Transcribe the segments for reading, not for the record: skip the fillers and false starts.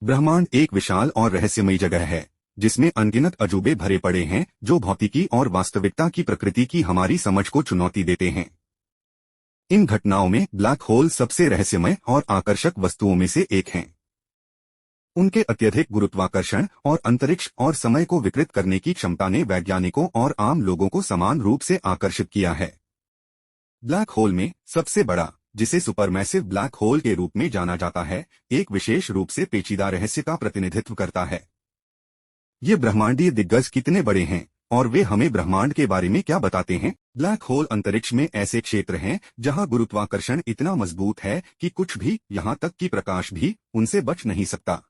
ब्रह्मांड एक विशाल और रहस्यमयी जगह है जिसमें अनगिनत अजूबे भरे पड़े हैं जो भौतिकी और वास्तविकता की प्रकृति की हमारी समझ को चुनौती देते हैं। इन घटनाओं में ब्लैक होल सबसे रहस्यमय और आकर्षक वस्तुओं में से एक हैं। उनके अत्यधिक गुरुत्वाकर्षण और अंतरिक्ष और समय को विकृत करने की क्षमता ने वैज्ञानिकों और आम लोगों को समान रूप से आकर्षित किया है। ब्लैक होल में सबसे बड़ा, जिसे सुपरमैसिव ब्लैक होल के रूप में जाना जाता है, एक विशेष रूप से पेचीदा रहस्य का प्रतिनिधित्व करता है। ये ब्रह्मांडीय दिग्गज कितने बड़े हैं और वे हमें ब्रह्मांड के बारे में क्या बताते हैं? ब्लैक होल अंतरिक्ष में ऐसे क्षेत्र हैं जहां गुरुत्वाकर्षण इतना मजबूत है कि कुछ भी, यहां तक कि प्रकाश भी, उनसे बच नहीं सकता।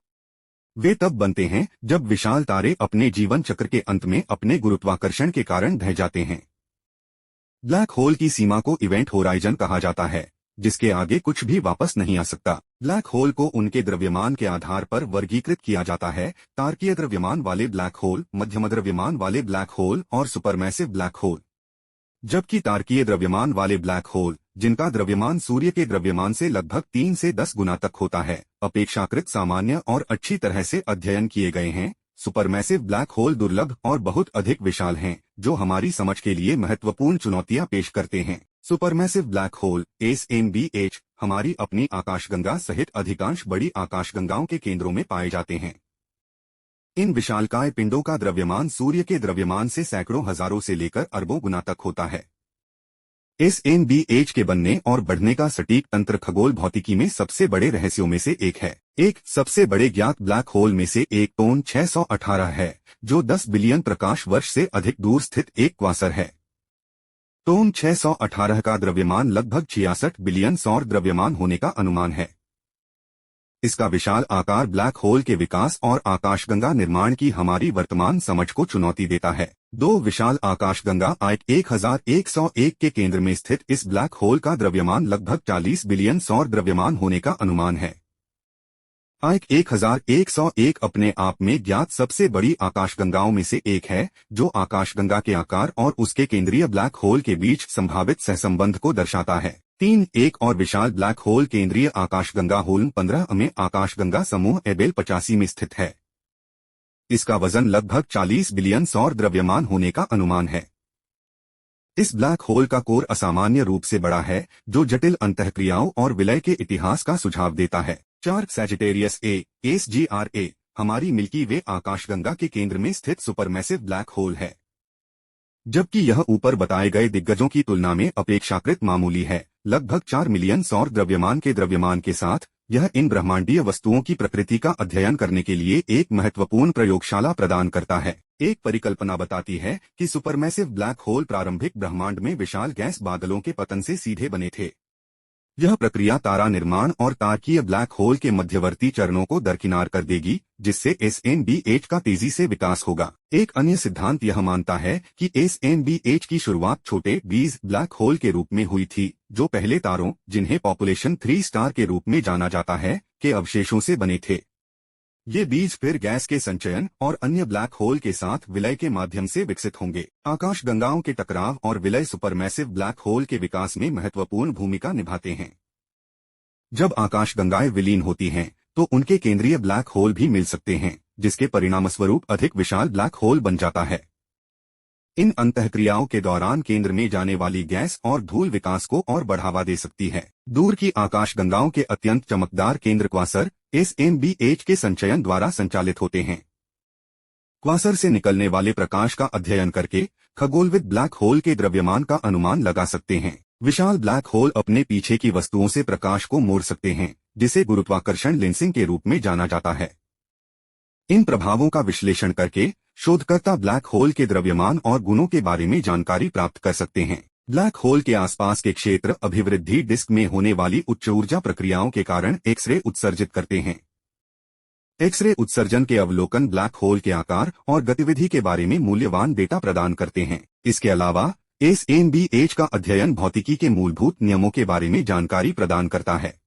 वे तब बनते हैं जब विशाल तारे अपने जीवन चक्र के अंत में अपने गुरुत्वाकर्षण के कारण ढह जाते हैं। ब्लैक होल की सीमा को इवेंट होराइजन कहा जाता है, जिसके आगे कुछ भी वापस नहीं आ सकता। ब्लैक होल को उनके द्रव्यमान के आधार पर वर्गीकृत किया जाता है: तारकीय द्रव्यमान वाले ब्लैक होल, मध्यम द्रव्यमान वाले ब्लैक होल और सुपरमैसिव ब्लैक होल। जबकि तारकीय द्रव्यमान वाले ब्लैक होल, जिनका द्रव्यमान सूर्य के द्रव्यमान से लगभग 3 से 10 गुना तक होता है, अपेक्षाकृत सामान्य और अच्छी तरह से अध्ययन किए गए हैं। सुपरमैसिव ब्लैक होल दुर्लभ और बहुत अधिक विशाल हैं, जो हमारी समझ के लिए महत्वपूर्ण चुनौतियां पेश करते हैं। सुपरमैसिव ब्लैक होल SMBH हमारी अपनी आकाशगंगा सहित अधिकांश बड़ी आकाशगंगाओं के केंद्रों में पाए जाते हैं। इन विशालकाय पिंडों का द्रव्यमान सूर्य के द्रव्यमान से सैकड़ों हजारों से लेकर अरबों गुना तक होता है। SMBH के बनने और बढ़ने का सटीक तंत्र खगोल भौतिकी में सबसे बड़े रहस्यों में से एक है। एक सबसे बड़े ज्ञात ब्लैक होल में से एक टोन 618 है, जो 10 बिलियन प्रकाश वर्ष से अधिक दूर स्थित एक क्वासर है। टोन 618 का द्रव्यमान लगभग 66 बिलियन सौर द्रव्यमान होने का अनुमान है। इसका विशाल आकार ब्लैक होल के विकास और आकाशगंगा निर्माण की हमारी वर्तमान समझ को चुनौती देता है। दो विशाल आकाशगंगा आइक 1101 के केंद्र में स्थित इस ब्लैक होल का द्रव्यमान लगभग 40 बिलियन सौर द्रव्यमान होने का अनुमान है। आइक 1101 अपने आप में ज्ञात सबसे बड़ी आकाशगंगाओं में से एक है, जो आकाशगंगा के आकार और उसके केंद्रीय ब्लैक होल के बीच संभावित सहसंबंध को दर्शाता है। एक और विशाल ब्लैक होल केंद्रीय आकाशगंगा होल्म 15 में आकाशगंगा समूह एबेल 85 में स्थित है। इसका वजन लगभग 40 बिलियन सौर द्रव्यमान होने का अनुमान है। इस ब्लैक होल का कोर असामान्य रूप से बड़ा है, जो जटिल अंतःक्रियाओं और विलय के इतिहास का सुझाव देता है। 4 सैजिटेरियस ए SGRA हमारी मिल्की वे आकाशगंगा के केंद्र में स्थित सुपरमैसिव ब्लैक होल है। जबकि यह ऊपर बताए गए दिग्गजों की तुलना में अपेक्षाकृत मामूली है, लगभग 4 मिलियन सौर द्रव्यमान के द्रव्यमान के साथ, यह इन ब्रह्मांडीय वस्तुओं की प्रकृति का अध्ययन करने के लिए एक महत्वपूर्ण प्रयोगशाला प्रदान करता है। एक परिकल्पना बताती है कि सुपरमैसिव ब्लैक होल प्रारंभिक ब्रह्मांड में विशाल गैस बादलों के पतन से सीधे बने थे। यह प्रक्रिया तारा निर्माण और तारकीय ब्लैक होल के मध्यवर्ती चरणों को दरकिनार कर देगी, जिससे SMBH का तेजी से विकास होगा। एक अन्य सिद्धांत यह मानता है कि SMBH की शुरुआत छोटे बीज ब्लैक होल के रूप में हुई थी, जो पहले तारों, जिन्हें पॉपुलेशन 3 स्टार के रूप में जाना जाता है, के अवशेषों से बने थे। ये बीज फिर गैस के संचयन और अन्य ब्लैक होल के साथ विलय के माध्यम से विकसित होंगे। आकाशगंगाओं के टकराव और विलय सुपरमैसिव ब्लैक होल के विकास में महत्वपूर्ण भूमिका निभाते हैं। जब आकाशगंगाएं विलीन होती हैं, तो उनके केंद्रीय ब्लैक होल भी मिल सकते हैं, जिसके परिणामस्वरूप अधिक विशाल ब्लैक होल बन जाता है। इन अंतःक्रियाओं के दौरान केंद्र में जाने वाली गैस और धूल विकास को और बढ़ावा दे सकती है। दूर की आकाशगंगाओं के अत्यंत चमकदार केंद्र क्वासर SMBH के संचयन द्वारा संचालित होते हैं। क्वासर से निकलने वाले प्रकाश का अध्ययन करके खगोलविद ब्लैक होल के द्रव्यमान का अनुमान लगा सकते हैं। विशाल ब्लैक होल अपने पीछे की वस्तुओं से प्रकाश को मोड़ सकते हैं, जिसे गुरुत्वाकर्षण लेंसिंग के रूप में जाना जाता है। इन प्रभावों का विश्लेषण करके शोधकर्ता ब्लैक होल के द्रव्यमान और गुणों के बारे में जानकारी प्राप्त कर सकते हैं। ब्लैक होल के आसपास के क्षेत्र अभिवृद्धि डिस्क में होने वाली उच्च ऊर्जा प्रक्रियाओं के कारण एक्स-रे उत्सर्जित करते हैं। एक्स-रे उत्सर्जन के अवलोकन ब्लैक होल के आकार और गतिविधि के बारे में मूल्यवान डेटा प्रदान करते हैं। इसके अलावा SMBH का अध्ययन भौतिकी के मूलभूत नियमों के बारे में जानकारी प्रदान करता है।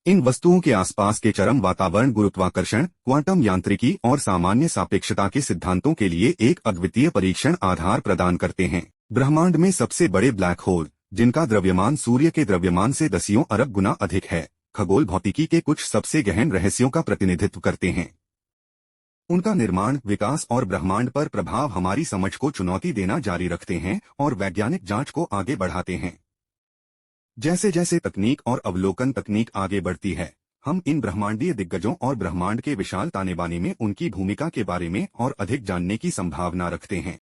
इन वस्तुओं के आसपास के चरम वातावरण गुरुत्वाकर्षण, क्वांटम यांत्रिकी और सामान्य सापेक्षता के सिद्धांतों के लिए एक अद्वितीय परीक्षण आधार प्रदान करते हैं। ब्रह्मांड में सबसे बड़े ब्लैक होल, जिनका द्रव्यमान सूर्य के द्रव्यमान से दसियों अरब गुना अधिक है, खगोल भौतिकी के कुछ सबसे गहन रहस्यों का प्रतिनिधित्व करते हैं। उनका निर्माण, विकास और ब्रह्मांड पर प्रभाव हमारी समझ को चुनौती देना जारी रखते हैं और वैज्ञानिक जांच को आगे बढ़ाते हैं। जैसे जैसे तकनीक और अवलोकन तकनीक आगे बढ़ती है, हम इन ब्रह्मांडीय दिग्गजों और ब्रह्मांड के विशाल तानेबाने में उनकी भूमिका के बारे में और अधिक जानने की संभावना रखते हैं।